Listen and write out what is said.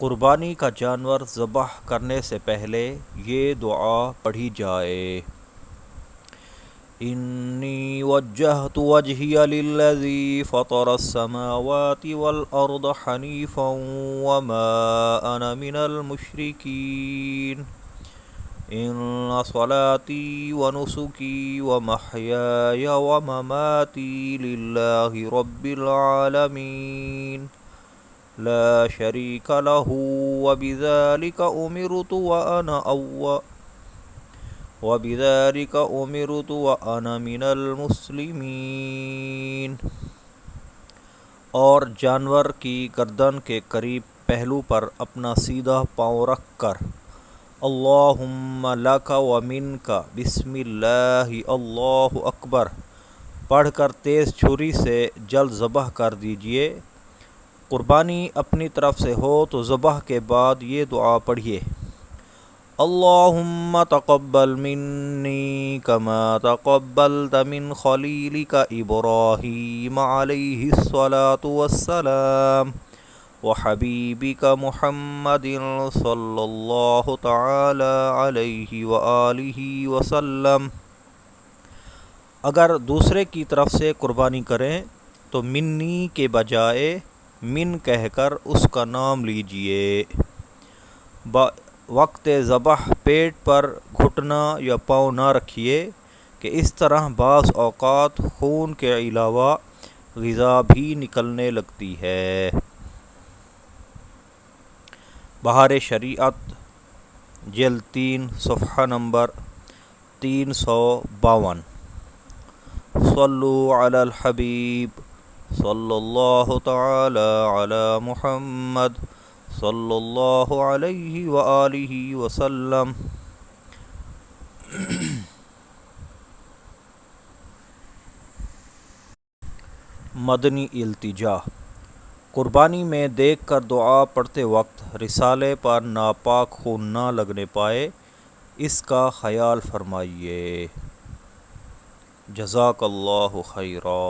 قربانی کا جانور ذبح کرنے سے پہلے یہ دعا پڑھی جائے۔ انی وجہت وجہی للذی فطر السماوات والارض حنیفا وما انا من المشرکین ان صلاتی ونسکی ومحیای ومماتی للہ رب العالمین لا شریک لہ وبذالک امرت وانا من المسلمین۔ اور جانور کی گردن کے قریب پہلو پر اپنا سیدھا پاؤں رکھ کر اللہم لک ومنک بسم اللہ اللہ اکبر پڑھ کر تیز چھری سے جلد ذبح کر دیجئے۔ قربانی اپنی طرف سے ہو تو ذبح کے بعد یہ دعا پڑھیے: اللہم تقبل منی کما تقبلت من خلیلک ابراہیم علیہ الصلاۃ والسلام وحبیبک محمد صلی اللہ تعالی علیہ وآلہ وسلم۔ اگر دوسرے کی طرف سے قربانی کریں تو منی کے بجائے من کہہ کر اس کا نام لیجئے۔ وقت ذبح پیٹ پر گھٹنا یا پاؤں نہ رکھیے کہ اس طرح بعض اوقات خون کے علاوہ غذا بھی نکلنے لگتی ہے۔ بہار شریعت جلد 3 صفحہ نمبر 352۔ صلو علی الحبیب صلی اللہ تعالی علی محمد صلی اللہ علیہ وآلہ وسلم۔ مدنی التجا: قربانی میں دیکھ کر دعا پڑھتے وقت رسالے پر ناپاک خون نہ لگنے پائے، اس کا خیال فرمائیے۔ جزاک اللہ خیرا۔